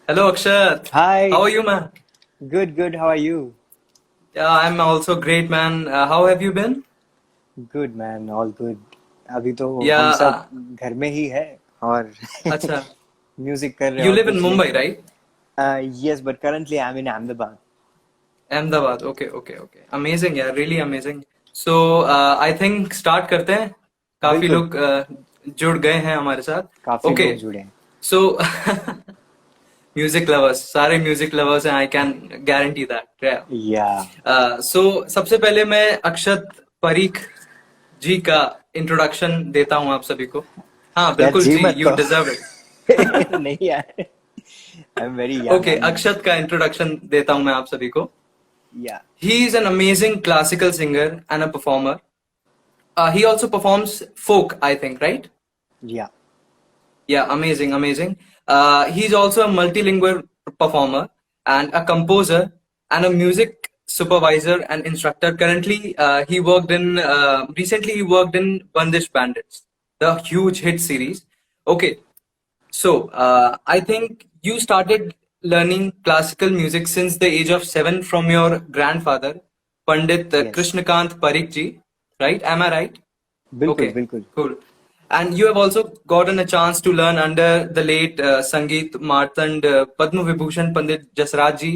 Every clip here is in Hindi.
Hello, Akshat. How Hi, are you, man? good, good. How are you? Yeah, I'm also great, man. How have you been? Good man, all good. अभी तो हम Yeah, सब घर में ही है और acha. म्यूजिक कर रहे हैं You और live in कुछ नहीं. Mumbai, right? Yes, but currently I'm in Ahmedabad. Ahmedabad. Okay, okay, okay. Amazing, yeah, really amazing. So, I think start करते हैं. काफी बिल्कुल, लोग जुड़ गए हैं हमारे साथ. काफी Okay, लोग जुड़े हैं. so म्यूजिक लवर्स सारे म्यूजिक लवर्स हैं. I can guarantee that. Yeah. या So सबसे पहले मैं अक्षत परीख जी का इंट्रोडक्शन देता हूं आप सभी को. हाँ, यार बिल्कुल जी जी, मत यू डिजर्व इट. कहो. नहीं यार, I am very young. Okay, I am Akshat का इंट्रोडक्शन देता हूं मैं आप सभी को. Yeah he is an amazing classical singer and a performer. He also performs folk, I think, right? या Yeah, amazing, amazing. He's also a multilingual performer and a composer and a music supervisor and instructor. Currently, he worked in recently he worked in Bandish Bandits, the huge hit series. Okay, so I think you started learning classical music since the age of 7 from your grandfather, Pandit yes. Krishnakant Parikh ji, right? Am I right? बिल्कुल Okay, बिल्कुल. cool. And you have also gotten a chance to learn under the late Sangeet Martand, Padma Vibhushan Pandit Jasraj ji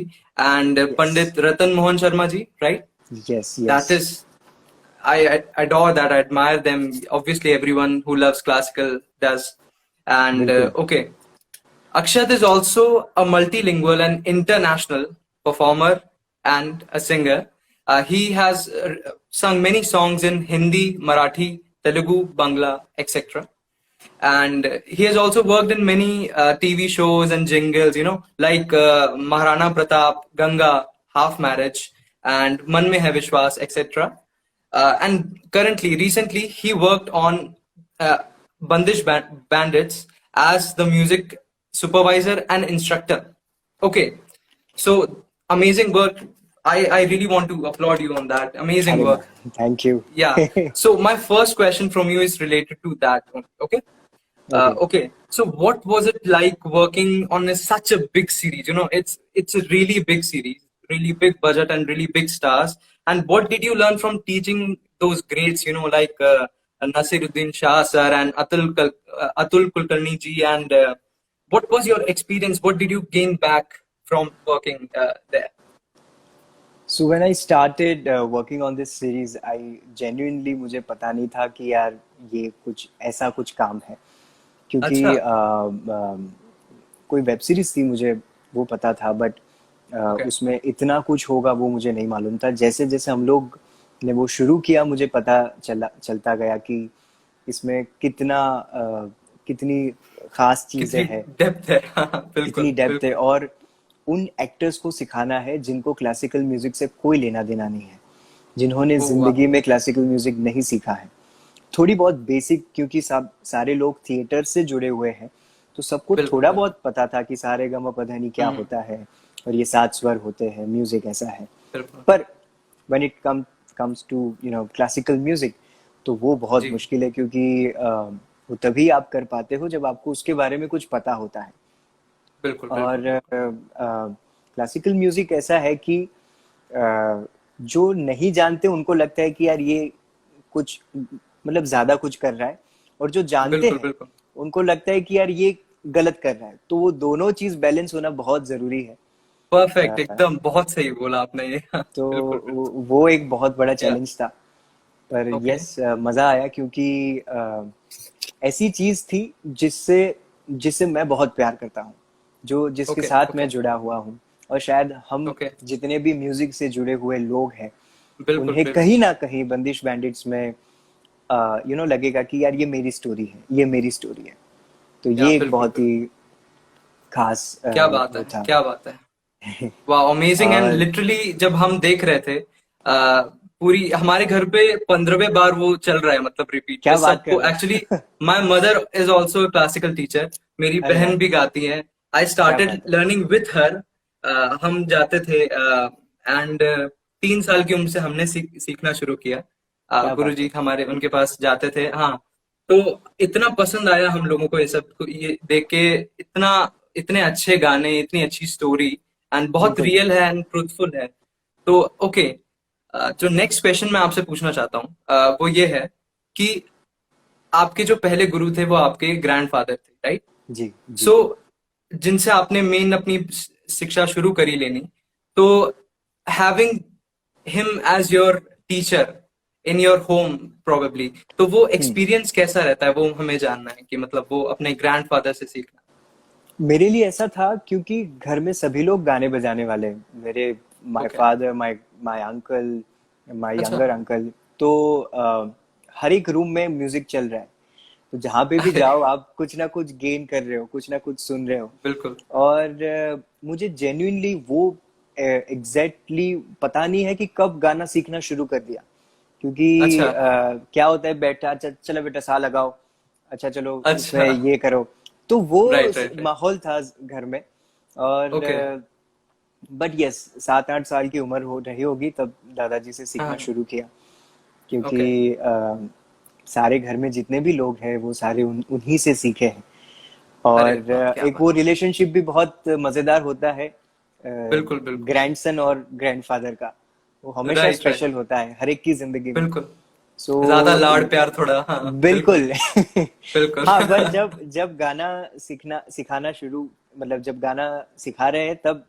and yes Pandit Ratan Mohan Sharma ji, right? Yes yes. That is, I adore that. I admire them. Obviously, everyone who loves classical does. And बिल्कुल. okay, Akshat is also a multilingual and international performer and a singer. He has sung many songs in Hindi, Marathi, Telugu, Bangla, etc. And he has also worked in many TV shows and jingles, like Maharana Pratap, Ganga, Half Marriage, and Man Mein Hai Vishwas, etc. And currently, recently, he worked on uh, Bandits as the music supervisor and instructor. Okay, so amazing work. I really want to applaud you on that. Amazing अरे work. man, thank you. Yeah. So my first question from you is related to that. Okay. Okay. Okay. So what was it like working on such a big series? It's a really big series, really big budget and really big stars. And what did you learn from teaching those greats? Like Nasiruddin Shah sir and Atul Kulkarni ji. And what was your experience? What did you gain back from working there? So when I started working on this series, I genuinely मुझे पता नहीं था कि यार ये कुछ ऐसा कुछ काम है, क्योंकि अच्छा. कोई वेब सीरीज थी, मुझे वो पता था, बट Okay. उसमें इतना कुछ होगा वो मुझे नहीं मालूम था. जैसे जैसे हम लोग ने वो शुरू किया, मुझे पता चलता गया कि इसमें कितनी खास चीजें कितनी हैं, डेप्थ है. हाँ, कितनी बिल्कुल डेप्थ है, बिल्कुल. और उन एक्टर्स को सिखाना है जिनको क्लासिकल म्यूजिक से कोई लेना देना नहीं है, जिन्होंने ओ वाह. जिंदगी में क्लासिकल म्यूजिक नहीं सीखा है. थोड़ी बहुत बेसिक, क्योंकि सब सारे लोग थिएटर से जुड़े हुए हैं, तो सबको बिल्कुल थोड़ा बिल्कुल. बहुत पता था कि सारे गम पधानी क्या हम्म. होता है और ये सात स्वर होते हैं, म्यूजिक ऐसा है. बिल्कुल. पर when it comes to classical music, तो वो बहुत जी. मुश्किल है, क्योंकि वो तभी आप कर पाते हो जब आपको उसके बारे में कुछ पता होता है. बिल्कुल बिल्कुल और बिल्कुल. क्लासिकल म्यूजिक ऐसा है कि जो नहीं जानते उनको लगता है कि यार ये कुछ मतलब ज्यादा कुछ कर रहा है, और जो जानते बिल्कुल हैं बिल्कुल. उनको लगता है कि यार ये गलत कर रहा है. तो वो दोनों चीज बैलेंस होना बहुत जरूरी है. परफेक्ट, अ, एकदम बहुत सही बोला आपने ये. तो बिल्कुल बिल्कुल. वो एक बहुत बड़ा या. चैलेंज था. पर ओके. यस, मजा आया, क्योंकि ऐसी चीज थी जिससे जिससे मैं बहुत प्यार करता हूँ, जो जिसके ओके साथ ओके मैं जुड़ा हुआ हूँ. और शायद हम ओके. जितने भी म्यूजिक से जुड़े हुए लोग हैं, बिल्कुल उन्हें बिल्कुल. कहीं ना कहीं बंदिश बैंडिट्स में लगेगा कि यार ये मेरी स्टोरी है, ये मेरी स्टोरी है. तो या, ये एक बिल्कुल बहुत बिल्कुल. ही खास क्या बात है, वो था. क्या बात है. वाह, अमेजिंग. एंड और लिटरली जब हम देख रहे थे पूरी हमारे घर पे 15वें बार वो चल रहा है, मतलब रिपीट पे क्या बात कर सबको. रहे एक्चुअली हो. My mother is also classical teacher. मेरी अरे बहन वाह, भी गाती है. आई क्या स्टार्टेड बात है, लर्निंग विथ हर. हम जाते थे एंड 3 साल की उम्र से हमने सीखना शुरू किया. क्या गुरु बात जी है. हमारे उनके पास जाते थे. हाँ. तो इतना पसंद आया हम लोगों को ये सब, ये देख के. इतना इतने अच्छे गाने, इतनी अच्छी स्टोरी, एंड बहुत बिल्कुल। रियल है एंड ट्रूथफुल है। तो ओके, जो नेक्स्ट क्वेश्चन मैं आपसे पूछना चाहता हूँ वो ये है कि आपके जो पहले गुरु थे वो आपके ग्रैंडफादर थे, राइट? जी, जी। सो जिनसे आपने मेन अपनी शिक्षा शुरू करी लेनी, तो having him as your teacher in your home probably, तो वो हुँ। एक्सपीरियंस कैसा रहता है, वो हमें जानना है कि मतलब वो अपने ग्रैंडफादर से सीखना। मेरे लिए ऐसा था क्योंकि घर में सभी लोग गाने बजाने वाले हैं। मेरे my okay. Father, my my uncle, my अच्छा। Younger uncle. तो हर एक रूम में म्यूजिक चल रहा है। तो जहाँ पे भी अरे जाओ आप कुछ ना कुछ गेन कर रहे हो, कुछ ना कुछ सुन रहे हो। बिल्कुल। और मुझे जेन्युइनली वो एग्जैक्टली पता नहीं है कि कब गाना सीखना शुरू कर दिया। क्योंकि अच्छा। क्या होता है, बैठा अच्छा चलो बेटा सा लगाओ, अच्छा चलो इसमें अच्छा। ये करो। तो वो राइट राइट राइट। माहौल था घर में। और ओके। बट यस, 7-8 साल की उम्र हो रही होगी तब दादाजी से सीखना हाँ। शुरू किया। क्योंकि ओके। सारे घर में जितने भी लोग हैं वो सारे उन्हीं से सीखे हैं। अरे और वाह, क्या एक वो बात। रिलेशनशिप भी बहुत मजेदार होता है बिल्कुल बिल्कुल। ग्रैंडसन और ग्रैंडफादर का। वो हमेशा राइट राइट। स्पेशल होता है हर एक की जिंदगी में। बिल्कुल। सो ज्यादा लाड़ प्यार थोड़ा, हाँ। बिल्कुल बिल्कुल। बिल्कुल। हाँ, पर जब जब गाना सीखना सिखाना शुरू, मतलब जब गाना सिखा रहे हैं तब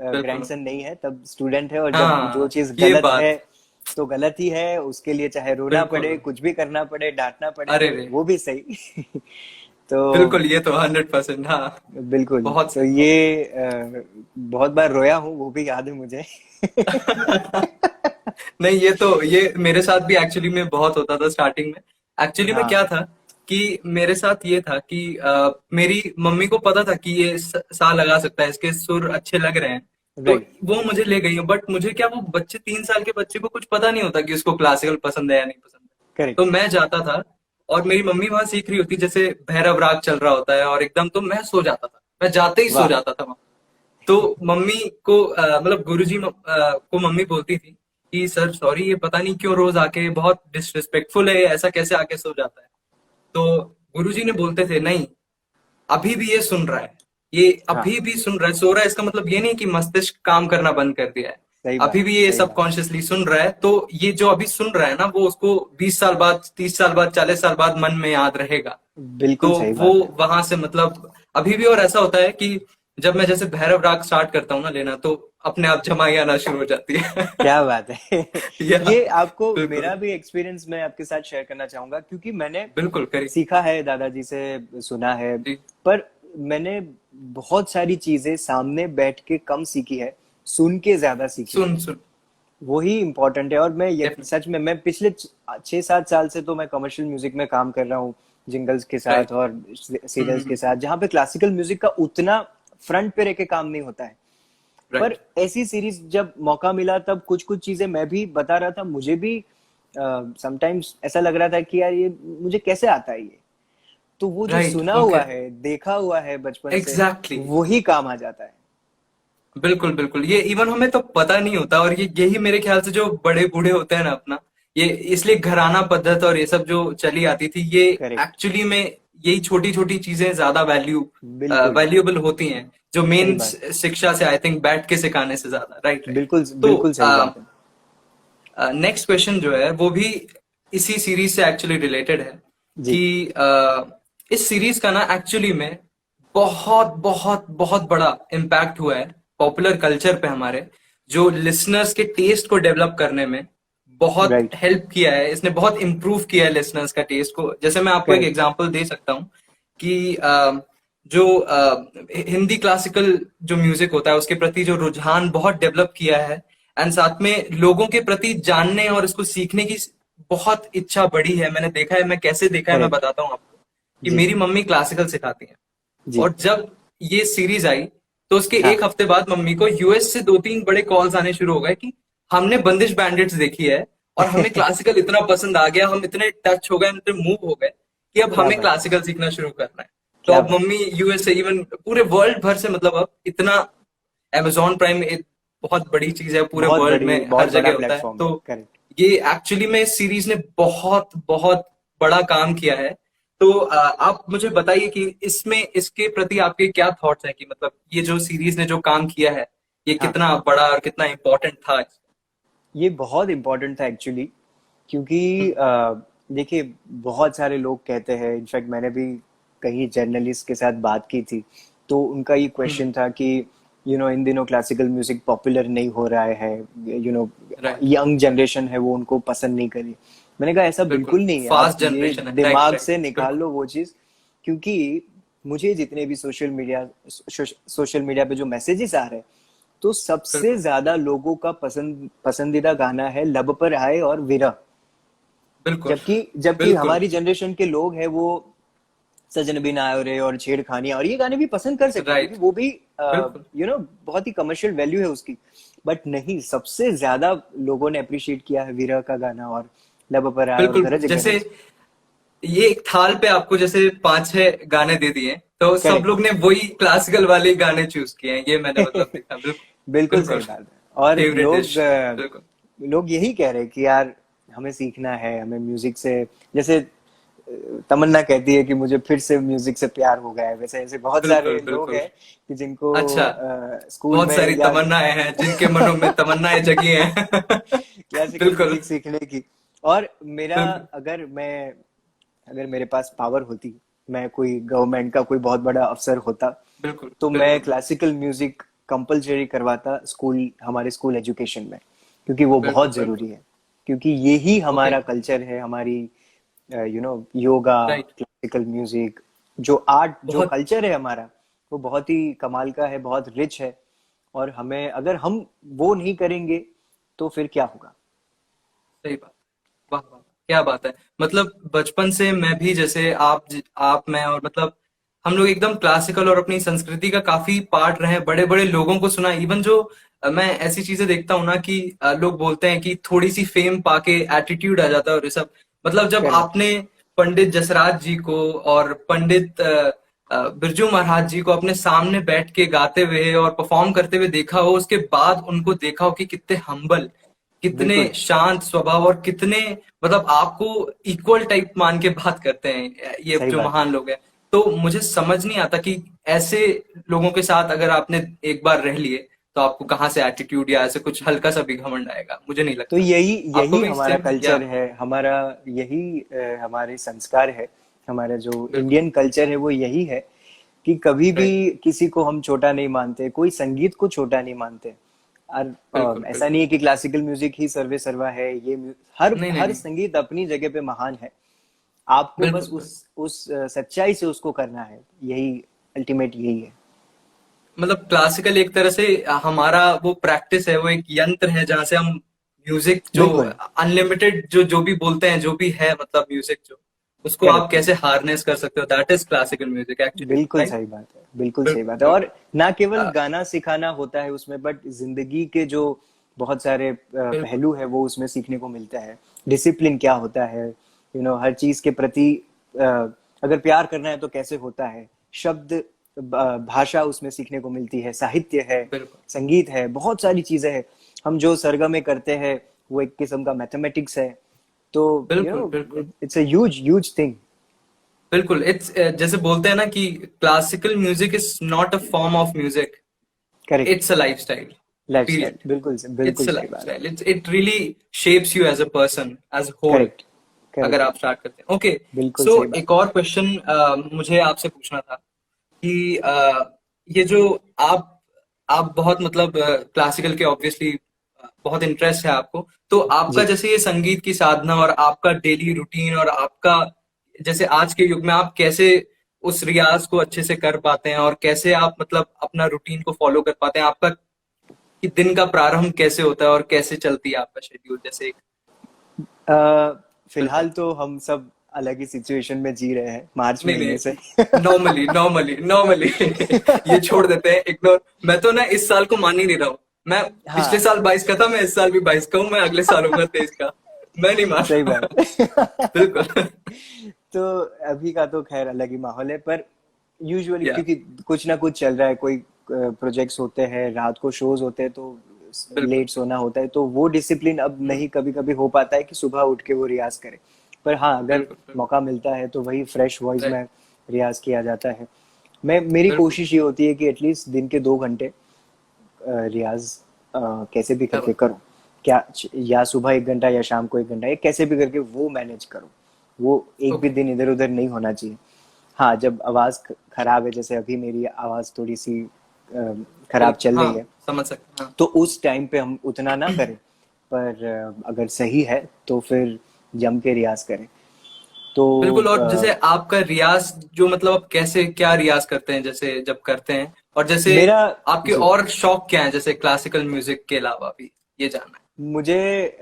बिल्कुल। ग्रैंडसन नहीं है, तब स्टूडेंट है। और जब जो हाँ, चीज ये गलत है बात। तो गलत ही है, उसके लिए चाहे रोना बिल्कुल। पड़े, कुछ भी करना पड़े, डांटना पड़े, अरे रे। वो भी सही। तो बिल्कुल, ये तो 100%, हाँ। बिल्कुल। बहुत तो सही, ये बहुत बहुत बार रोया हूँ, वो भी याद है मुझे। सही। नहीं, ये मेरे साथ भी एक्चुअली में बहुत होता था स्टार्टिंग में। एक्चुअली में हाँ। क्या था कि मेरे साथ ये था कि मेरी मम्मी को पता था कि ये सा लगा सकता है, इसके सुर अच्छे लग रहे हैं। तो राइट। वो मुझे ले गई, बट मुझे क्या, वो बच्चे 3 साल के बच्चे को कुछ पता नहीं होता कि उसको क्लासिकल पसंद है या नहीं पसंद है। तो करेक्ट। मैं जाता था और मेरी मम्मी वहां सीख रही होती, जैसे भैरव राग चल रहा होता है, और एकदम तो मैं सो जाता था, मैं जाते ही सो वाह। जाता था वहां। तो मम्मी को मतलब गुरुजी को मम्मी बोलती थी कि सर सॉरी, ये पता नहीं क्यों रोज आके बहुत डिसरिस्पेक्टफुल है, ऐसा कैसे आके सो जाता है। तो गुरुजी ने बोलते थे, नहीं, अभी भी ये सुन रहा है, ये हाँ, अभी भी सुन रहा है, सो रहा है, इसका मतलब ये नहीं कि मस्तिष्क काम करना बंद कर दिया है। सही अभी बात, भी ये सही बात। सबकॉन्शियसली सुन रहा है, तो ये जो अभी सुन रहा है ना, वो उसको 20 साल बाद, 30 साल बाद, 40 साल बाद मन में याद रहेगा। तो बिल्कुल सही वो बात है। वहां से मतलब अभी भी, और ऐसा होता है कि जब मैं जैसे भैरव राग स्टार्ट करता हूँ ना लेना, तो अपने आप जमाई आना शुरू हो जाती है। क्या बात है। या ये आपको बिल्कुल मेरा भी एक्सपीरियंस मैं आपके साथ शेयर करना चाहूंगा, क्योंकि मैंने बिल्कुल करी। सीखा है दादाजी से, सुना है। जी। पर मैंने बहुत सारी चीजें सामने बैठ के कम सीखी है, सुन के ज्यादा सीखी है। सुन सुन। वही इम्पोर्टेंट है। और मैं ये डेफिनेटली। सच में, मैं पिछले 6-7 साल से तो मैं कमर्शियल म्यूजिक में काम कर रहा हूँ, जिंगल्स के साथ राइट। और सीरियल्स के साथ, जहाँ पे क्लासिकल म्यूजिक का उतना फ्रंट पे रह के काम नहीं होता है। पर राइट। ऐसी सीरीज जब मौका मिला तब कुछ कुछ चीजें मैं भी बता रहा था, मुझे भी समटाइम्स ऐसा लग रहा था कि यार ये मुझे कैसे आता है ये। तो वो जो राइट। सुना ओके। हुआ है, देखा हुआ है बचपन से, एग्जैक्टली। वही काम आ जाता है। बिल्कुल बिल्कुल, ये इवन हमें तो पता नहीं होता, और ये यही मेरे ख्याल से जो बड़े बूढ़े होते हैं ना अपना, ये इसलिए घराना पद्धत और ये सब जो चली आती थी, ये करेक्ट। एक्चुअली में यही छोटी छोटी चीजें ज्यादा बिल्कुल वैल्यूएबल होती हैं, जो सही मेन बात। शिक्षा से आई थिंक बैठ के सिखाने से ज्यादा। Right right. बिल्कुल तो बिल्कुल सही बात है। नेक्स्ट क्वेश्चन जो है वो भी इसी सीरीज से एक्चुअली रिलेटेड है जी। कि इस सीरीज का ना एक्चुअली में बहुत बहुत बहुत बड़ा इम्पैक्ट हुआ है पॉपुलर कल्चर पे हमारे, जो लिसनर्स के टेस्ट को डेवलप करने में बहुत राइट। हेल्प किया है, इसने बहुत इम्प्रूव किया है लिसनर्स का टेस्ट को। जैसे मैं आपको एक करेक्ट। एग्जांपल दे सकता हूँ कि जो हिंदी क्लासिकल जो म्यूजिक होता है उसके प्रति जो रुझान बहुत डेवलप किया है, एंड साथ में लोगों के प्रति जानने और इसको सीखने की बहुत इच्छा बढ़ी है। मैंने देखा है, मैं कैसे देखा है मैं करेक्ट। बताता हूँ आपको, कि जी। मेरी मम्मी क्लासिकल सिखाती हैं, जी। और जब ये सीरीज आई तो उसके हाँ। एक हफ्ते बाद मम्मी को यूएस से 2-3 बड़े कॉल्स आने शुरू हो गए कि हमने बंदिश बैंडिट्स देखी है और हमें क्लासिकल इतना पसंद आ गया, हम इतने टच हो गए, इतने मूव हो गए कि अब क्या हमें बात है। क्लासिकल सीखना शुरू करना है। तो क्या अब बात मम्मी यूएस से, इवन पूरे वर्ल्ड भर से, मतलब अब इतना Amazon प्राइम एक बहुत बड़ी चीज है, है। पूरे बहुत वर्ल्ड बड़ी, में हर बहुत बड़ा जगह होता है। प्लेटफॉर्म तो है। करेक्ट। ये एक्चुअली में इस सीरीज ने बहुत बहुत बड़ा काम किया है, तो आप मुझे बताइए कि इसमें इसके प्रति आपके क्या थॉट्स हैं कि मतलब ये जो सीरीज ने जो काम किया है ये हाँ, कितना बड़ा और कितना इम्पोर्टेंट था। ये बहुत इम्पोर्टेंट था एक्चुअली, क्योंकि हम्म, देखिए, बहुत सारे लोग कहते हैं, इनफैक्ट मैंने भी कई जर्नलिस्ट के साथ बात की थी, तो उनका ये हम्म, क्वेश्चन था कि इन दिनों क्लासिकल म्यूजिक पॉपुलर नहीं हो रहा है, राइट। यंग जनरेशन है वो उनको पसंद नहीं करी। मैंने कहा ऐसा बिल्कुल बिल्कुल नहीं है, आप फास्ट ये जनरेशन है, राइट दिमाग राइट। से निकाल बिल्कुल लो वो चीज, क्योंकि मुझे जितने भी सोशल मीडिया पे जो मैसेजेस आ रहे हैं, तो सबसे बिल्कुल ज्यादा लोगों का पसंदीदा गाना है लब पर आए और विरह। बिल्कुल जबकि जबकि बिल्कुल। हमारी जनरेशन के लोग हैं वो सजन बिन आयो रे और छेड़खानियां और ये गाने भी पसंद कर सकते हैं, क्योंकि राइट। वो भी बिल्कुल बहुत ही कमर्शियल वैल्यू है उसकी। बट नहीं, सबसे ज्यादा लोगों ने अप्रिशिएट किया है विरह का गाना और लब पर आए और बिल्कुल। गरज जैसे गरज। ये एक थाल पे आपको जैसे पांच छह गाने दे दिए तो सब करेक्ट। लोग ने वही क्लासिकल वाले गाने चूज किए हैं, ये मैंने मतलब देखा। बिल्कुल बिल्कुल बिल्कुल। सही बात है। और फेवरेट डिश। बिल्कुल लोग यही कह रहे हैं कि यार हमें सीखना है, हमें म्यूजिक से, जैसे तमन्ना कहती है कि मुझे फिर से म्यूजिक से प्यार हो गया है, वैसे ऐसे बहुत सारे बिल्कुल लोग बिल्कुल। हैं कि जिनको अच्छा, स्कूल बहुत में सारी या तमन्नाएं हैं जिनके मनों में तमन्नाएं जगी हैं। क्लासिकल बिल्कुल म्यूजिक सीखने की। और मेरा, बिल्कुल अगर मेरे पास पावर होती, मैं कोई गवर्नमेंट का कोई बहुत बड़ा अफसर होता, बिल्कुल तो मैं बिल्कुल क्लासिकल म्यूजिक कंपलसरी करवाता हमारे स्कूल एजुकेशन में, क्योंकि वो बिल्कुल बहुत बिल्कुल। जरूरी है। क्योंकि यही ओके। हमारा कल्चर है, हमारी योगा, राइट। क्लासिकल म्यूजिक, जो आर्ट, जो बहुत कल्चर है हमारा, वो बहुत ही कमाल का है, बहुत रिच है। और हमें, अगर हम वो नहीं करेंगे तो फिर क्या होगा। सही बात। वाह वाह, क्या बात है। मतलब बचपन से मैं भी जैसे आप मैं और मतलब हम लोग एकदम क्लासिकल और अपनी संस्कृति का काफी पार्ट रहे हैं, बड़े बड़े लोगों को सुना। इवन जो मैं ऐसी चीजें देखता हूँ ना कि लोग बोलते हैं कि थोड़ी सी फेम पाके एटीट्यूड आ जाता है और ये सब। मतलब जब करेक्ट। आपने पंडित जसराज जी को और पंडित बिरजू महाराज जी को अपने सामने बैठ के गाते हुए और परफॉर्म करते हुए देखा हो, उसके बाद उनको देखा हो कि कितने हम्बल, कितने बिल्कुल। शांत स्वभाव और कितने मतलब आपको इक्वल टाइप मान के बात करते हैं ये सही जो बात है। महान लोग हैं। तो मुझे समझ नहीं आता कि ऐसे लोगों के साथ अगर आपने एक बार रह लिए तो आपको कहाँ से एटीट्यूड या ऐसे कुछ हल्का सा भी घमंड आएगा, मुझे नहीं तो लगता। यही आपको यही भी हमारा सेम या? कल्चर है, हमारा यही हमारे संस्कार है। हमारा जो बिल्कुल इंडियन कल्चर है वो यही है कि कभी भी राइट। किसी को हम छोटा नहीं मानते, कोई संगीत को छोटा नहीं मानते। और बिल्कुल ऐसा बिल्कुल। नहीं है कि क्लासिकल म्यूजिक ही सर्वे सर्वा है, हर नहीं नहीं हर नहीं। संगीत अपनी जगह पे महान है। आपको बस बिल्कुल बिल्कुल। उस सच्चाई से उसको करना है, यही अल्टीमेट यही है। मतलब क्लासिकल एक तरह से हमारा वो प्रैक्टिस है, वो एक यंत्र है जहां से हम म्यूजिक जो बिल्कुल। अनलिमिटेड जो भी बोलते हैं जो भी है मतलब म्यूजिक जो उसको आप करेक्ट। कैसे हार्नेस कर सकते हो, that is classical music actually, बिल्कुल राइट। सही बात है, बिल्कुल सही बिल्कुल बात है। और बिल्कुल। ना केवल अ, गाना सिखाना होता है उसमें, बट जिंदगी के जो बहुत सारे बिल्कुल पहलू है वो उसमें सीखने को मिलता है। डिसिप्लिन क्या होता है, हर चीज के प्रति अ, अगर प्यार करना है तो कैसे होता है, शब्द, भाषा उसमें सीखने को मिलती है, साहित्य है, बिल्कुल संगीत है, बहुत सारी चीजें हैं। हम जो सरगमे करते हैं वो एक किस्म का मैथमेटिक्स है। तो बिल्कुल बिल्कुल it's a huge huge thing. बिल्कुल। इट्स जैसे बोलते हैं ना कि classical music is not a form of music, correct. It's a lifestyle. Lifestyle, period. बिल्कुल इट्स अ सही बात है। Lifestyle, it really shapes you as a person as whole. Correct. अगर करेक्ट। आप स्टार्ट करते हैं, ओके। बिल्कुल सो सही बात एक और क्वेश्चन मुझे आपसे पूछना था कि ये जो आप आप बहुत मतलब क्लासिकल के ऑब्वियसली बहुत इंटरेस्ट है आपको, तो है आपका जी। जैसे ये संगीत की साधना और आपका डेली रूटीन और आपका जैसे आज के युग में आप कैसे उस रियाज को अच्छे से कर पाते हैं और कैसे आप मतलब अपना रूटीन को फॉलो कर पाते हैं, आपका कि दिन का प्रारंभ कैसे होता है और कैसे चलती है आपका शेड्यूल जैसे एक। बिल्कुल। फिलहाल तो हम सब अलग ही सिचुएशन में जी रहे हैं मार्च नहीं महीने से। नहीं, नॉर्मली नॉर्मली नॉर्मली ये छोड़ देते हैं, इग्नोर। मैं तो ना इस साल को मान ही नहीं रहा हूँ। मैं पिछले हाँ, साल 22 का था, मैं इस साल भी 22 का हूँ, मैं अगले साल होऊंगा 23 का। मैं नहीं मान सही रहा। बात है। बिल्कुल। तो अभी का तो खैर अलग ही माहौल है, पर यूजुअली या क्योंकि कुछ ना कुछ चल रहा है, कोई प्रोजेक्ट्स होते हैं, रात को शोज होते हैं, तो बिल्कुल लेट सोना होता है, तो वो डिसिप्लिन अब नहीं कभी कभी हो पाता है कि सुबह उठ के वो रियाज करे। पर हाँ, अगर बिल्कुल बिल्कुल। मौका मिलता है तो वही फ्रेश वॉइस राइट। में रियाज किया जाता है। मेरी बिल्कुल। कोशिश ये होती है कि एटलीस्ट दिन के 2 घंटे रियाज कैसे भी क्या करके बात। करो। क्या, या सुबह 1 घंटा या शाम को 1 घंटा, या कैसे भी करके वो मैनेज करो। वो एक भी ओके। दिन इधर उधर नहीं होना चाहिए। हाँ, जब आवाज खराब है, जैसे अभी मेरी आवाज थोड़ी सी खराब बिल्कुल चल हाँ, रही है, समझ सकते हैं हाँ। तो उस टाइम पे हम उतना ना करें। पर अगर सही है तो फिर जम के रियाज करें। तो बिल्कुल। और जैसे आपका रियाज जो मतलब आप कैसे क्या रियाज करते हैं जैसे जब करते हैं, और जैसे मेरा, आपके जी, और शौक क्या है जैसे क्लासिकल म्यूजिक के अलावा भी, ये जानना है। मुझे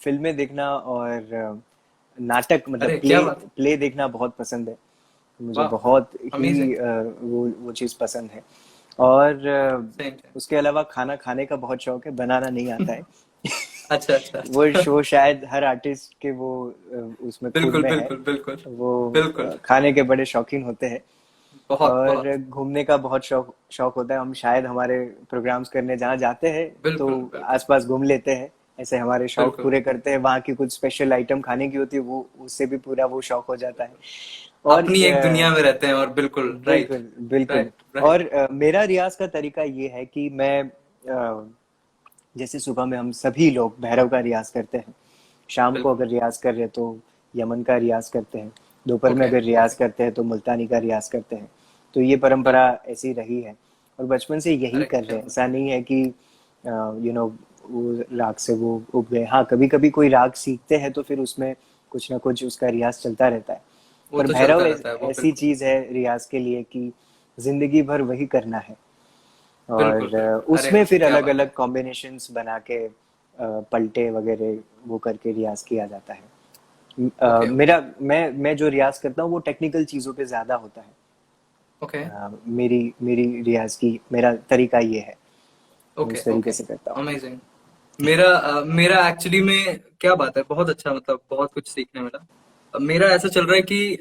फिल्में देखना और नाटक, मतलब अरे प्ले क्या बात। प्ले देखना बहुत पसंद है। मुझे वाह वाह। बहुत ही अमेजिंग। वो चीज़ पसंद है। और सेम उसके अलावा खाना खाने का बहुत शौक है, बनाना नहीं आता सेम। है। अच्छा अच्छा अच्छा। वो शायद हर आर्टिस्ट के वो उसमें खून बिल्कुल में है। बिल्कुल बिल्कुल वो बिल्कुल। खाने के बड़े शौकीन होते हैं। बहुत और बहुत। घूमने का बहुत शौक शौक होता है। हम शायद हमारे प्रोग्राम्स करने जहाँ जाते हैं तो बिल्कुल बिल्कुल आसपास घूम लेते हैं, ऐसे हमारे शौक बिल्कुल पूरे करते हैं। वहाँ की कुछ स्पेशल आइटम खाने की होती है, वो उससे भी पूरा वो शौक हो जाता है। बिल्कुल। और अपनी एक दुनिया में रहते हैं, और बिल्कुल राइट। बिल्कुल बिल्कुल। Right right. और मेरा रियाज का तरीका ये है कि मैं जैसे सुबह में हम सभी लोग भैरव का रियाज करते हैं, शाम को बिल्कुल। अगर रियाज कर रहे तो यमन का रियाज करते हैं, दोपहर में ओके अगर रियाज ओके। करते हैं तो मुल्तानी का रियाज करते हैं। तो ये परंपरा बिल्कुल। ऐसी रही है और बचपन से यही अरे कर क्या रहे हैं। बात। ऐसा नहीं है कि वो राग से वो उब गए। हाँ, कभी कभी कोई राग सीखते हैं तो फिर उसमें कुछ ना कुछ उसका रियाज चलता रहता है। वो पर तो भैरव चलता रहता है वो, ऐसी बिल्कुल। चीज है रियाज के लिए कि जिंदगी भर वही करना है। बिल्कुल और बिल्कुल। अरे उसमें वाह फिर क्या अलग बात है। अलग कॉम्बिनेशंस बना के पलटे वगैरह वो करके रियाज किया जाता है। Okay okay. मैं जो रियाज करता हूँ वो टेक्निकल चीजों पे ज्यादा होता है। ओके मेरी मेरी रियाज की मेरा तरीका ये है। मैं ओके उस तरीके ओके। से करता हूँ। अमेजिंग। मेरा एक्चुअली में क्या बात है, बहुत अच्छा, मतलब बहुत कुछ सीखने मिला। मेरा ऐसा चल रहा है कि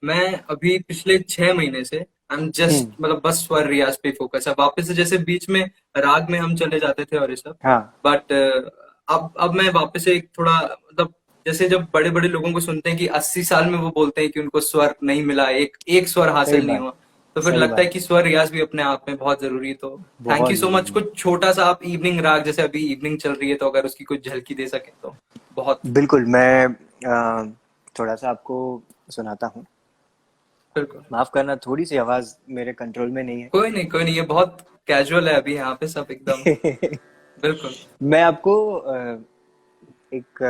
मैं अभी पिछले 6 महीने से आई एम जस्ट हम्म। मतलब बस स्वर रियाज पे फोकस है वापस से। जैसे बीच में राग में हम चले जाते थे और ये सब, हाँ, बट अब मैं वापस से एक थोड़ा मतलब, जैसे जब बड़े बड़े लोगों को सुनते हैं कि 80 साल में वो बोलते हैं कि उनको स्वर नहीं मिला, एक एक स्वर सही हासिल नहीं बात, हुआ, तो फिर सही लगता है बात। कि स्वर रियाज भी अपने आप में बहुत जरूरी है। तो थैंक बहुत यू सो मच। जरूरी है। कुछ छोटा सा आप इवनिंग राग, जैसे अभी इवनिंग चल रही है, तो अगर उसकी कुछ झलकी दे सके तो बहुत। बिल्कुल, मैं थोड़ा सा आपको सुनाता हूँ। बिल्कुल। माफ करना, थोड़ी सी आवाज मेरे कंट्रोल में नहीं कोई नहीं कोई नहीं, ये बहुत कैजुअल है अभी यहाँ पे सब एकदम। है। बिल्कुल। मैं आपको एक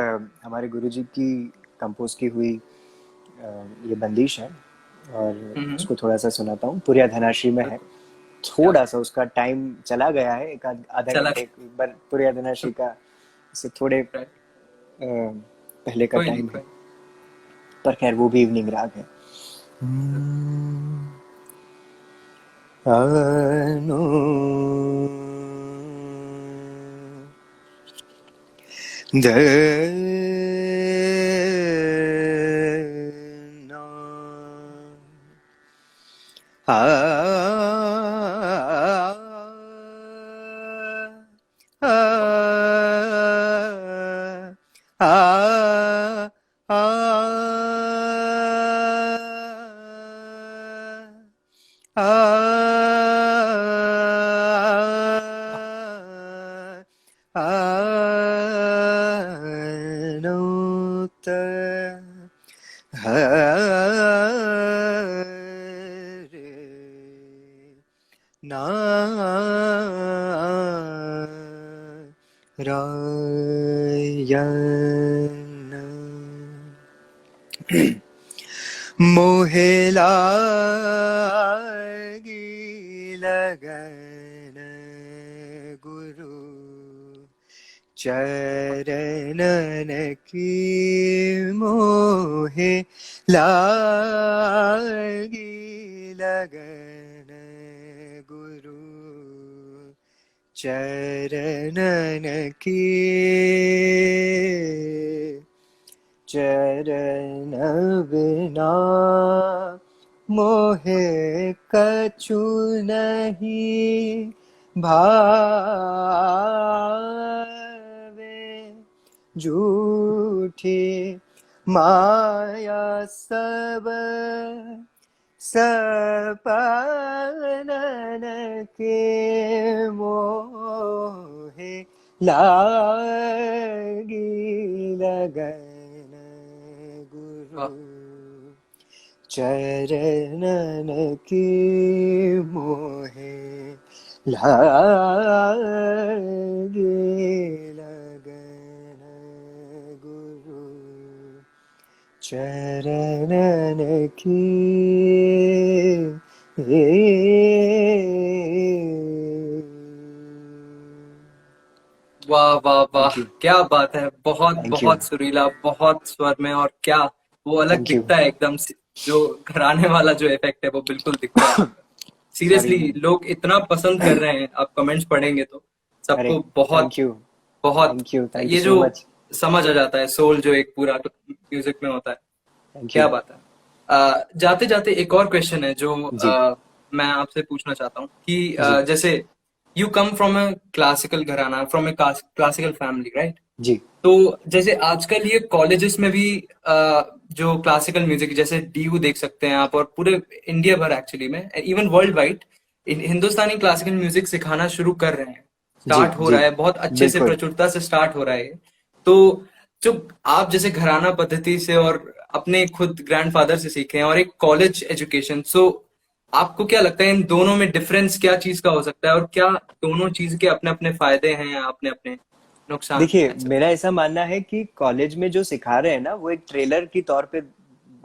हमारे गुरुजी की कंपोज की हुई ये बंदिश है और उसको थोड़ा सा सुनाता हूँ। पुरिया धनाश्री में है। बिल्कुल। क्या थोड़ा सा उसका टाइम चला गया है, एक आधा चला। घंटे एक बार पुरिया धनाश्री का इससे थोड़े पहले का कोई नहीं टाइम है। कोई पर खैर वो भी इवनिंग राग है। नहीं। आनो दे ना आ बहुत आ वाह। मोहे लागी लगन गुरु चरणन की मोहे लागी लगन गुरु चरणन की चरण बिना मोहे कछु नहीं भावे। झूठी माया सब सपनन के मोहे लागी लगन गुरु वाह चरणन की मोहे लागे लगन गुरु चरणन की वाह वाह वाह, थैंक यू क्या बात है, बहुत थैंक यू बहुत सुरीला, बहुत स्वर में, और क्या वो अलग थैंक यू दिखता है एकदम से, जो घराने वाला जो इफेक्ट है वो बिल्कुल दिखता है आपका। सॉरी सीरियसली लोग इतना पसंद कर रहे हैं, आप कमेंट्स पढ़ेंगे तो अरे सबको बहुत बहुत थैंक यू ये सो जो मच समझ आ जाता है, सोल जो एक पूरा म्यूजिक में होता है। थैंक क्या यू बात है। जाते जाते एक और क्वेश्चन है जो जी मैं आपसे पूछना चाहता हूँ कि जी जैसे you come from a classical gharana, from a classical family, right? जी तो जैसे आजकल ये कॉलेजेस में भी जो क्लासिकल म्यूजिक, जैसे डीयू देख सकते हैं आप, और पूरे इंडिया भर एक्चुअली में, इवन वर्ल्ड वाइड हिंदुस्तानी क्लासिकल म्यूजिक सिखाना शुरू कर रहे हैं, जी स्टार्ट हो जी रहा है, बहुत अच्छे से बिल्कुल प्रचुरता से स्टार्ट हो रहा है ये। तो जो आप जैसे घराना पद्धति से और अपने खुद ग्रैंडफादर से सीखे हैं, और एक कॉलेज एजुकेशन, सो आपको क्या लगता है इन दोनों में डिफरेंस क्या चीज का हो सकता है, और क्या दोनों चीज के अपने अपने फायदे हैं या अपने अपने नुकसान भी देखिए हैं, ऐसा मेरा कुछ? ऐसा मानना है कि कॉलेज में जो सिखा रहे हैं ना वो एक ट्रेलर की तौर पे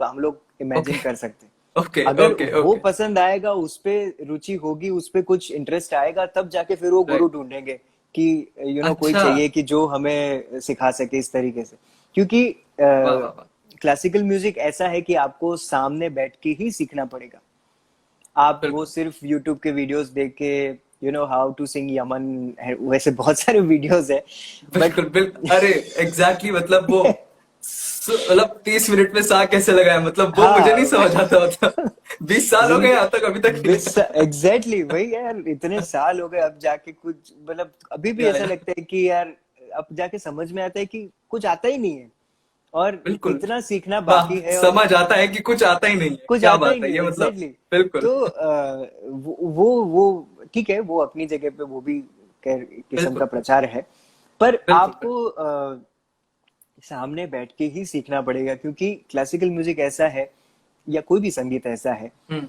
हम लोग ओके इमेजिन कर सकते हैं ओके अगर ओके वो ओके। पसंद आएगा उस पे रुचि होगी उस पे कुछ इंटरेस्ट आएगा तब जाके फिर वो गुरु राइट। ढूंढेंगे कि कोई अच्छा। चाहिए कि जो हमें सिखा सके इस तरीके से क्योंकि वाह वाह वाह। क्लासिकल म्यूजिक ऐसा है कि आपको सामने बैठ के ही सीखना पड़ेगा आप वो बिल्कुल सिर्फ यूट्यूब के वीडियोस देख के हाउ टू सिंग यमन वैसे बहुत सारे वीडियोस है बट बिल्कुल बिल्कुल, अरे एग्जैक्टली मतलब वो मतलब 30 मिनट में सा कैसे लगाया, मतलब वो मुझे नहीं हाँ समझ आता होता। 20 साल हो गए जिनके यहाँ तक अभी तक नहीं बिस आया। एग्जैक्टली वही यार इतने साल हो गए अब जाके कुछ मतलब अभी भी ऐसा या, लगता है कि यार अब जाके समझ में आता है कि कुछ आता ही नहीं है और बिल्कुल। इतना सीखना वाह, बाकी है और समझ आता है कि कुछ आता ही नहीं है, कुछ क्या आता ही बात है नहीं ये, है मतलब एग्जैक्टली बिल्कुल तो वो ठीक है वो अपनी जगह पे वो भी किस्म का बिल्कुल प्रचार है पर बिल्कुल बिल्कुल। आपको सामने बैठ के ही सीखना पड़ेगा क्योंकि क्लासिकल म्यूजिक ऐसा है या कोई भी संगीत ऐसा है हम्म।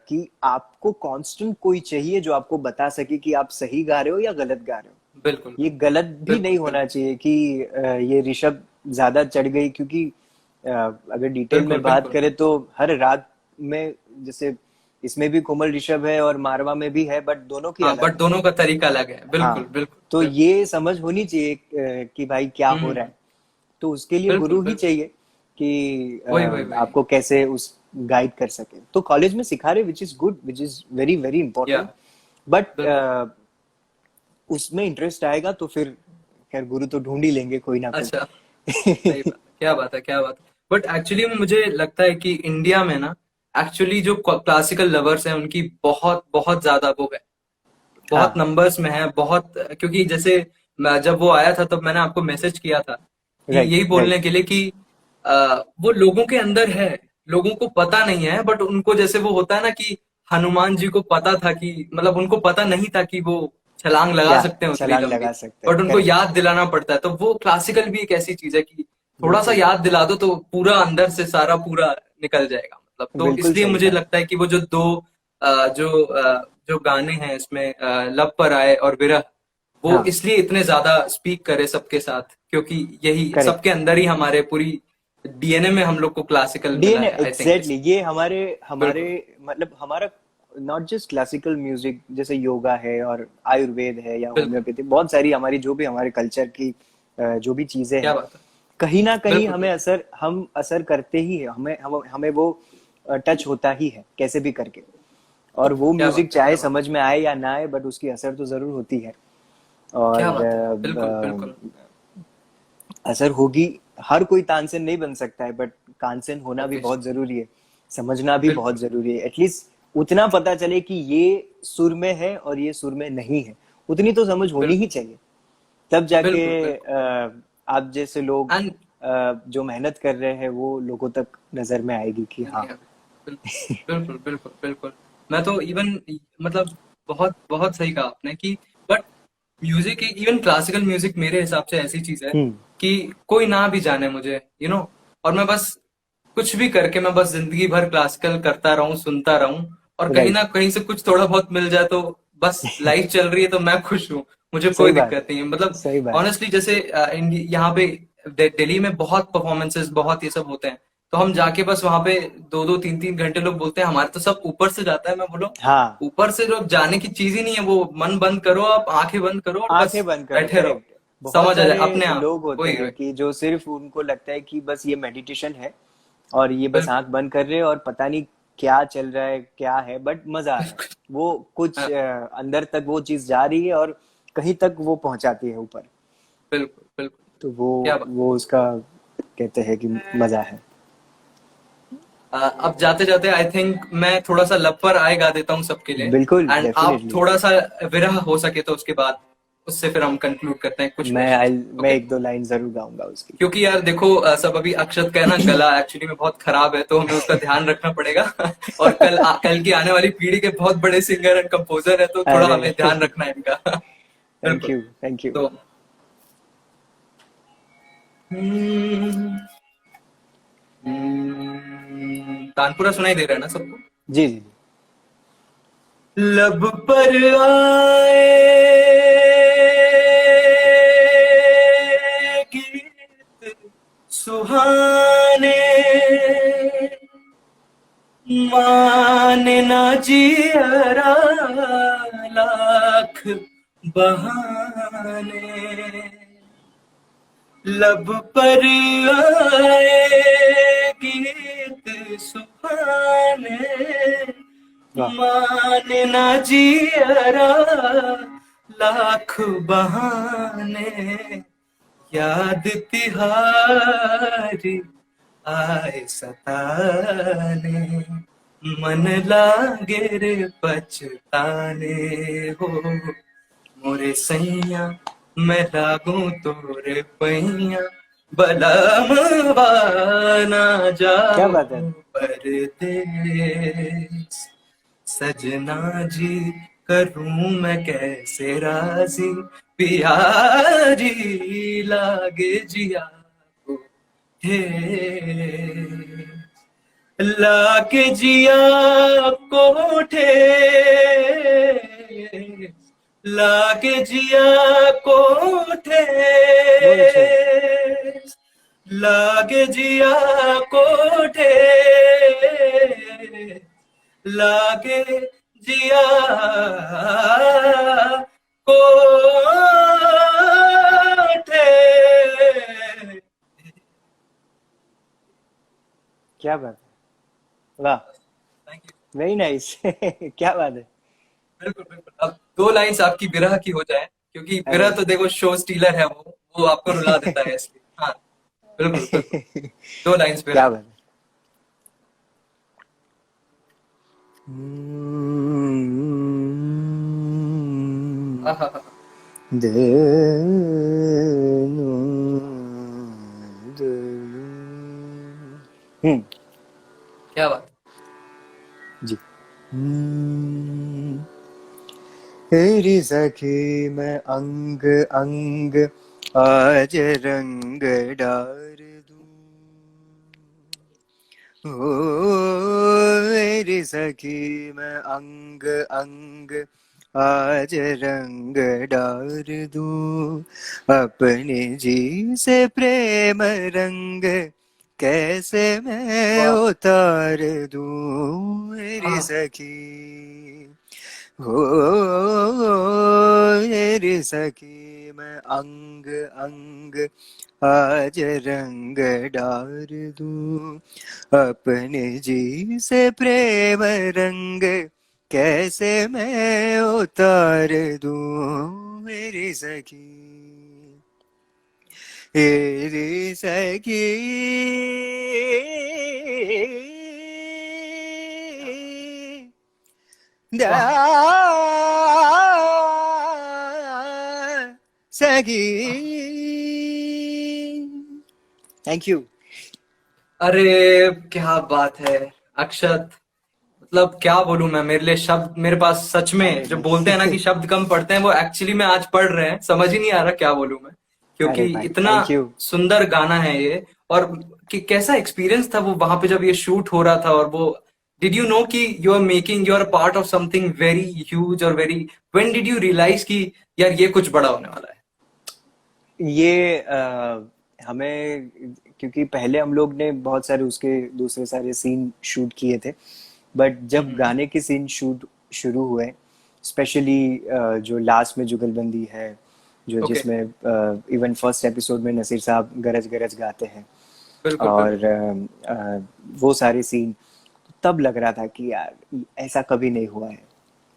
कि आपको कांस्टेंट कोई चाहिए जो आपको बता सके कि आप सही गा रहे हो या गलत गा रहे हो बिल्कुल ये गलत भी बिल्कुल नहीं होना बिल्कुल चाहिए कि ये ऋषभ ज्यादा चढ़ गई क्योंकि अगर डिटेल बिल्कुल में बात बिल्कुल। करें तो हर राग में जैसे इसमें भी कोमल ऋषभ है और मारवा में भी है बट दोनों की हाँ, अलग बट है दोनों का तरीका अलग है, बिल्कुल हाँ बिल्कुल तो बिल्कुल। ये समझ होनी चाहिए कि भाई क्या हो रहा हम्म। है तो उसके लिए बिल्कुल गुरु ही बिल्कुल। चाहिए कि वही वही वही। आपको कैसे उस गाइड कर सके तो कॉलेज में सिखा रहे which is good which is very very या इंपॉर्टेंट बट बिल्कुल। उसमें इंटरेस्ट आएगा तो फिर खैर गुरु तो ढूंढ ही लेंगे कोई ना कोई अच्छा, सही बात है, क्या बात है, क्या बात है। बट एक्चुअली में मुझे लगता है कि इंडिया में ना, एक्चुअली जो क्लासिकल लवर्स हैं उनकी बहुत बहुत ज्यादा वो है, बहुत हाँ नंबर्स में है, बहुत, क्योंकि जैसे जब वो आया था तब मैंने आपको मैसेज किया था कि राइट यही राइट बोलने के लिए कि वो लोगों के अंदर है, लोगों को पता नहीं है, बट उनको जैसे वो होता है ना कि हनुमान जी को पता था कि, मतलब उनको पता नहीं था कि वो छलांग लगा क्या सकते हैं उतनी छलांग लंबी, लगा सकते हैं बट उनको करेक्ट याद दिलाना पड़ता है। तो वो क्लासिकल भी एक ऐसी चीज है कि थोड़ा सा बिल्कुल याद दिला दो तो पूरा अंदर से सारा पूरा निकल जाएगा, मतलब। तो बिल्कुल इसलिए सही मुझे कहा लगता है कि वो जो दो जो गाने हैं इसमें, लब पर आए और विरह, वो हाँ इसलिए इतने ज्यादा स्पीक करे सबके साथ, क्योंकि यही करेक्ट सबके अंदर ही हमारे पूरी डीएनए में हम लोग को क्लासिकल मिला डीएनए है, आई थिंक। एग्जैक्टली ये हमारे हमारे बिल्कुल मतलब हमारा नॉट जस्ट क्लासिकल म्यूजिक जैसे योगा है और आयुर्वेद है या बिल्कुल। होम्योपैथी बहुत सारी हमारी जो भी हमारे कल्चर की जो भी चीजें क्या हैं बात है। कहीं ना कहीं बिल्कुल हमें बिल्कुल असर हम असर करते ही है हमें वो टच होता ही है कैसे भी करके और वो क्या म्यूजिक बात है, क्या चाहे बात समझ में आए या ना आए बट उसकी असर तो जरूर होती है क्या और बात है, बिल्कुल बिल्कुल असर होगी हर कोई तानसेन नहीं बन सकता है बट कांसेन होना भी बहुत ऑब्वियसली। जरूरी है समझना भी बहुत बिल्कुल जरूरी है एटलीस्ट उतना पता चले कि ये सुर में है और ये सुर में नहीं है उतनी तो समझ होनी ही बिल्कुल चाहिए तब जाके बिल्कुल बिल्कुल। आप जैसे लोग एंड जो मेहनत कर रहे हैं वो लोगों तक नजर में आएगी कि हाँ। बिल्कुल बिल्कुल बिल्कुल। मैं तो इवन मतलब बहुत बहुत सही कहा आपने कि but music, even classical music मेरे हिसाब से ऐसी चीज है हम्म। कि कोई ना भी जाने मुझे, और मैं बस कुछ भी करके मैं बस जिंदगी भर क्लासिकल करता रहूं, सुनता रहूं, और कहीं राइट। ना कहीं से कुछ थोड़ा बहुत मिल जाए तो बस लाइफ चल रही है तो मैं खुश हूँ। मुझे कोई सही बात है। दिक्कत नहीं है, मतलब सही बात है। ऑनेस्टली जैसे यहाँ पे दिल्ली में बहुत परफॉर्मेंसेस बहुत ये सब होते हैं, तो हम जाके बस वहां पे 2-2 3-3 घंटे, लोग बोलते हैं हमारे तो सब ऊपर से जाता है। मैं बोलो हाँ, ऊपर से जो जाने की चीज ही नहीं है, वो मन बंद करो, आप आंखें बंद करो और बस आंखें बंद करो, बैठे रहो, करेक्ट। बहुत समझ आ जाए सारे अपने आप। लोग होते वही हैं वही कि जो सिर्फ उनको लगता है कि बस ये मेडिटेशन है और ये बस बिल्कुल आंख बंद कर रहे हैं और पता नहीं क्या चल रहा है क्या है, बट मजा आ रहा है। बिल्कुल। वो कुछ हाँ, अंदर तक वो चीज जा रही है और कहीं तक वो पहुंचाती है ऊपर। बिल्कुल बिल्कुल। तो वो क्या बात। वो उसका कहते हैं कि मजा है। अब जाते जाते आई थिंक मैं थोड़ा सा लब पर आए गा देता हूँ सबके लिए, बिल्कुल, एंड आप डेफिनेटली। थोड़ा सा विरह हो सके तो उसके बाद उससे फिर हम कंक्लूड करते हैं कुछ क्वेश्चंस। मैं ओके, एक दो लाइन जरूर गाऊंगा उसकी। क्योंकि यार देखो सब अभी अक्षत का है ना, गला एक्चुअली में बहुत खराब है, तो हमें उसका ध्यान रखना पड़ेगा। और कल की आने वाली पीढ़ी के बहुत बड़े सिंगर एंड कंपोजर है, तो थोड़ा अरे हमें ध्यान रखना है इनका। थैंक बिल्कुल। You, thank you. तो हम्म, तानपुरा सुनाई दे रहा है ना सबको? जी जी। लब पर आए गीत सुहाने, माने ना जियरा लाख बहाने। लब पर आए गीत सुहाने, वाह। माने ना जियरा लाख बहाने। याद तिहारी आए सताने, मन लागे रे पछताने हो। मोरे सैया मैं लागू तोरे पैया, बलमवा ना क्या जाओ बात है। परदेस। सजना जी करूं मैं कैसे राजी, प्यारी लागे जिया को ठेस। लागे जिया कोठे, लागे जिया कोठे, बहुत अच्छे। लागे जिया कोठे, लागे जिया कोठे। क्या बात है। वाह। Thank you. Very nice. क्या बात है। बिल्कुल बिल्कुल। अब दो लाइंस आपकी विरह की हो जाए, क्योंकि विरह अरे। तो देखो शो स्टीलर है, वो आपको रुला देता है इसलिए। हाँ, बिल्कुल बिल्कुल। दो लाइंस विरह क्या की। बात है। हम्म। हाँ हाँ हाँ। हम्म। क्या बात। जी। तेरी सखी मैं अंग अंग आज रंग डार दूं। ओ मेरी सखी मैं अंग अंग आज रंग डार दूं। अपने जी से प्रेम रंग कैसे मैं वाह। उतार दूं। मेरी हाँ। सखी हो, मेरी सखी मैं अंग अंग आज रंग डार दूं। अपने जी से प्रेम रंग कैसे मैं उतार दूं। मेरी सखी, मेरी सखी दा वाह। सखी थैंक यू। अरे क्या बात है अक्षत, मतलब क्या बोलूं मैं, मेरे लिए शब्द मेरे पास सच में, अरे जो बोलते हैं ना कि नहीं। शब्द कम पड़ते हैं, वो एक्चुअली में आज पढ़ रहे हैं, समझ ही नहीं आ रहा क्या बोलूं मैं, क्योंकि अरे भाई इतना थैंक यू। सुंदर गाना है ये। और कि कैसा एक्सपीरियंस था वो वहां पे जब ये शूट हो रहा था, और वो डिड यू नो कि you are part of something very huge और very, when did you realise कि यार ये कुछ बड़ा होने वाला है? ये हमें, क्योंकि पहले हम लोग ने बहुत सारे उसके दूसरे सारे सीन शूट किए थे, बट जब हम्म। गाने के सीन शूट शुरू हुए, स्पेशली जो लास्ट में जुगलबंदी है, जो ओके। जिसमें इवन फर्स्ट एपिसोड में नसीर साहब गरज गरज गाते हैं, बिल्कुल और बिल्कुल। वो सारे सीन, तब लग रहा था कि यार ऐसा कभी नहीं हुआ है,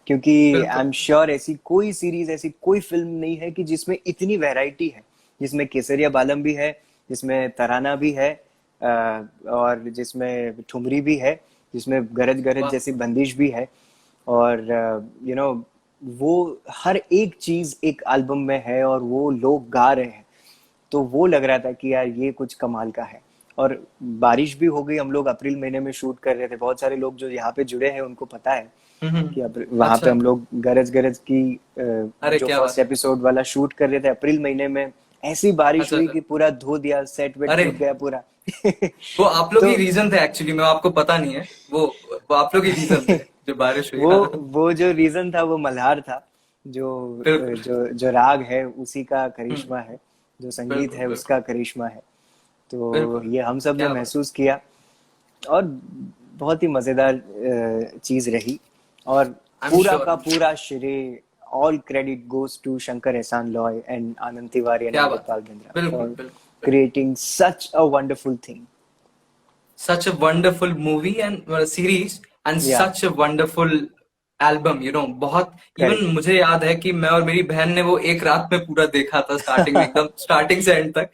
क्योंकि आई बिल्कुल। एम श्योर ऐसी कोई सीरीज, ऐसी कोई फिल्म नहीं है कि जिसमें इतनी वैरायटी है, जिसमें केसरिया बालम भी है, जिसमें तराना भी है, और जिसमें ठुमरी भी है, जिसमें गरज गरज वाह। जैसी बंदिश भी है, और वो हर एक चीज एक एल्बम में है और वो लोग गा रहे हैं, तो वो लग रहा था कि यार ये कुछ कमाल का है। और बारिश भी हो गई, हम लोग अप्रैल महीने में शूट कर रहे थे, बहुत सारे लोग जो यहाँ पे जुड़े हैं उनको पता है कि वहां पे अच्छा। हम लोग गरज गरज की अरे जो क्या फर्स्ट बात। एपिसोड वाला शूट कर रहे थे अप्रैल महीने में, ऐसी बारिश अच्छा हुई अच्छा। कि पूरा धो दिया, सेट वेट अरे टूट गया पूरा। वो आप लोग तो ही रीजन थे एक्चुअली में, आपको पता नहीं है वो आप लोग ही रीजन थे जो बारिश हुई। वो हाँ। वो जो रीजन था वो मल्हार था, जो बिल्कुल। जो राग है उसी का हम्म। करिश्मा है, जो संगीत बिल्कुल है बिल्कुल। उसका करिश्मा है। तो बिल्कुल। ये हम सब ने क्या बात। महसूस किया, और बहुत ही मजेदार चीज रही। और आई एम पूरा श्योर, का आई एम श्योर। पूरा श्रेय, all credit goes to Shankar Ehsaan Loy and Anand Tiwari and क्या बात है। अमृतपाल बिंद्रा बिल्कुल फॉर बिल्कुल बिल्कुल। creating such a wonderful thing. Such a wonderful movie and series and Yeah, such a wonderful album, बहुत, इवन correct. मुझे याद है कि मैं और मेरी बहन ने वो एक रात में पूरा देखा था, स्टार्टिंग में एकदम स्टार्टिंग से एंड तक।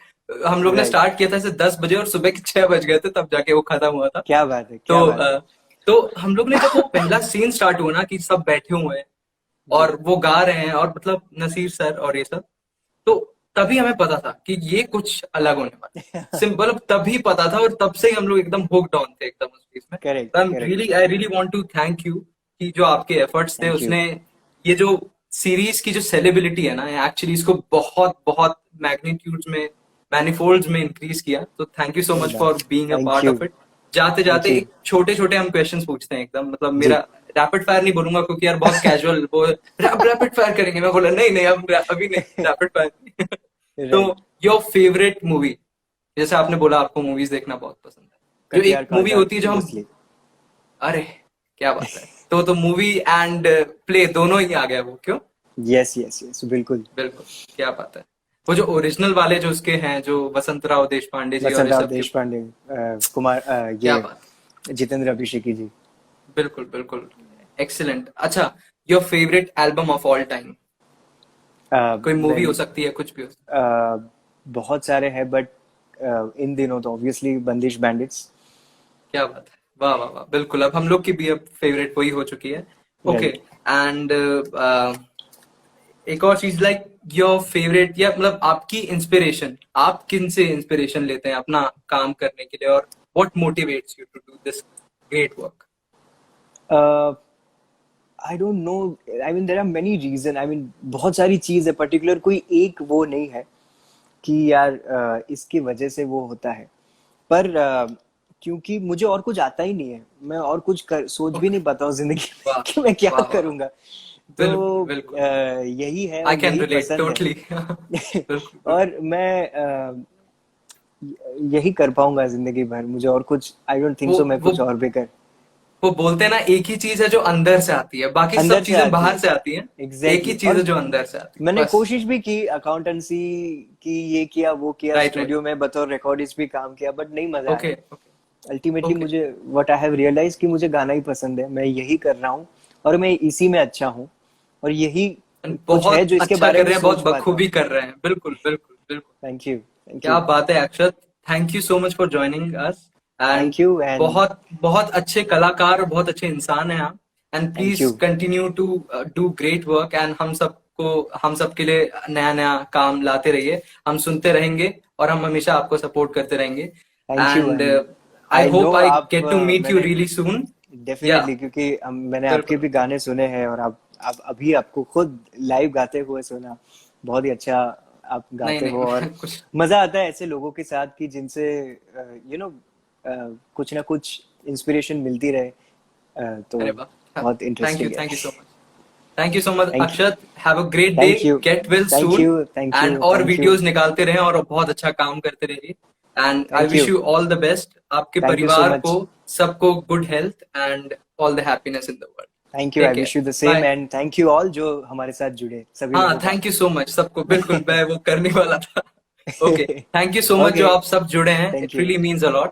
हम लोग ने Right. स्टार्ट किया था इसे 10 बजे और सुबह के 6 बज गए थे तब जाके वो खत्म हुआ था। क्या बात है, तो क्या बात है। तो हम लोग ने जब वो पहला सीन स्टार्ट हुआ ना कि सब बैठे हुए हैं जी। और वो गा रहे हैं, और मतलब नसीर सर और ये सब, तो तभी हमें पता था कि ये कुछ अलग होने वाला है, सिंपल, तभी पता था, और तब से ही हम लोग एकदम हुक्ड ऑन थे एकदम उस चीज में। करेक्ट, तो correct. I really want to thank you कि जो आपके एफर्ट्स थे थैंक यू। उसने ये जो सीरीज की जो सेलेबिलिटी है ना, एक्चुअली इसको बहुत बहुत मैग्नीट्यूड्स में, मैनिफोल्ड्स में इंक्रीज किया। तो थैंक यू सो सही मच बात फॉर है। Being a thank part you. Of it. जाते थैंक जाते यू। एक छोटे छोटे हम क्वेश्चंस पूछते हैं एकदम, मतलब जी। मेरा रैपिड फायर नहीं बोलूंगा क्योंकि यार बहुत कैजुअल, वो रैपिड फायर करेंगे, मैं बोला नहीं नहीं अब अभी नहीं, रैपिड फायर। तो राइट। योर फेवरेट मूवी, जैसे आपने बोला आपको मूवीज देखना बहुत पसंद है, जो कटियार एक का मूवी आजाद होती है जो हम, ओबियसली। अरे क्या बात है, तो मूवी एंड प्ले दोनों ही आ गया वो, क्यों? यस यस यस, बिल्कुल। बिल्कुल। क्या बात है। वो जो ओरिजिनल वाले जो उसके हैं, जो वसंत राव देश पांडे जी और वसंत ये राव सब के, देश पांडे, कुमार, क्या ये बात है। जितेंद्र अभिषेकी जी। बिल्कुल बिल्कुल। एक्सीलेंट। अच्छा, your favourite album of all time, कोई मूवी हो वेल, सकती है, कुछ भी हो। बहुत सारे हैं, बट इन दिनों तो ऑब्वियसली बंदिश बैंडिट्स। क्या बात है, वाह वाह वाह, बिल्कुल, अब हम लोग की भी अब फेवरेट वही हो चुकी है। ओके। राइट। एंड एक और चीज, लाइक योर फेवरेट, या मतलब आपकी इंस्पिरेशन, आप किन से इंस्पिरेशन लेते हैं अपना काम करने के लिए, और what motivates you to do this great work? I don't know, I mean there are many reason, I mean बहुत सारी चीज है, पर्टिकुलर कोई एक वो नहीं है कि यार इसकी वजह से वो होता है। पर क्योंकि मुझे और कुछ आता ही नहीं है, मैं और कुछ सोच भी ओके। नहीं पाता हूँ जिंदगी में वाह कि मैं क्या वाह वाह। करूंगा। तो बिल्कुल बिल्कुल। यही है आई और कैन यही रिलेट पसंद है। टोटली। बिल्कुल बिल्कुल। और मैं यही कर पाऊंगा जिंदगी भर, मुझे और कुछ आई डोंट थिंक वो सो मैं वो कुछ और भी कर। वो बोलते हैं ना, एक ही चीज है जो अंदर से आती है, बाकी सब अंदर से चीजें आती बाहर है, से आती हैं। एक ही एग्जैक्टली। चीज और है जो अंदर से आती है, मैंने बस। कोशिश भी की अकाउंटेंसी की, ये किया वो किया, राइट राइट। स्टूडियो में बतौर रिकॉर्डिस्ट भी काम किया, बट नहीं मजा आया। Okay okay ultimately okay. मुझे व्हाट आई हैव रियलाइज कि मुझे गाना ही पसंद है, मैं यही कर रहा हूँ और मैं इसी में अच्छा हूँ, और यही कुछ है बहुत जो इसके अच्छा बारे कर में रहे हैं, सोच बहुत पाता हूँ। बखूबी कर रहे हैं, बिल्कुल बिल्कुल बिल्कुल। थैंक यू, थैंक क्या यू। बात है Akshat, thank you so much for joining us. And thank you and बहुत बहुत अच्छे कलाकार और बहुत अच्छे इंसान हैं आप। And thank please you. Continue to do great work, and हम सबके लिए नया नया काम लाते रहिए, हम सुनते रहेंगे और हम हमेशा आपको सपोर्ट करते रहेंगे. Thank you and and I I know hope I आप गेट टू मीट यू मैंने रियली सून. या डेफिनेटली, क्योंकि मैंने आपके बिल्कुल. भी गाने सुने हैं और आप अभी आपको खुद लाइव गाते हुए सुना, बहुत ही अच्छा आप नहीं गाते हो और नहीं कुछ. मजा आता है ऐसे लोगों के साथ कि जिनसे यू नो कुछ ना कुछ इंस्पिरेशन मिलती रहे, तो अरे वाह. बहुत थैंक यू इंटरेस्टिंग है. Thank you so much. Thank you so much, thank Akshat. Have a great day. Thank you Get well thank soon. You thank And you और थैंक यू वीडियोस निकालते रहें और बहुत अच्छा काम करते रहिए. And I thank wish you you all the best. आपके थैंक यू सो परिवार को मच. सबको good health and all the happiness in the world. Thank you, I Take care. Wish you the same Bye. And thank you all जो हमारे साथ जुड़े, सभी हाँ, लोगों का. थैंक यू सो मच सबको. बिल्कुल मैं वो करने वाला था. Okay, thank you so much जो ओके, आप सब जुड़े हैं. Thank it you really means a lot.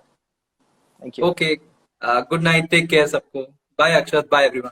Thank you. Okay, good night. Take care सबको. बाय अक्षत. Bye everyone.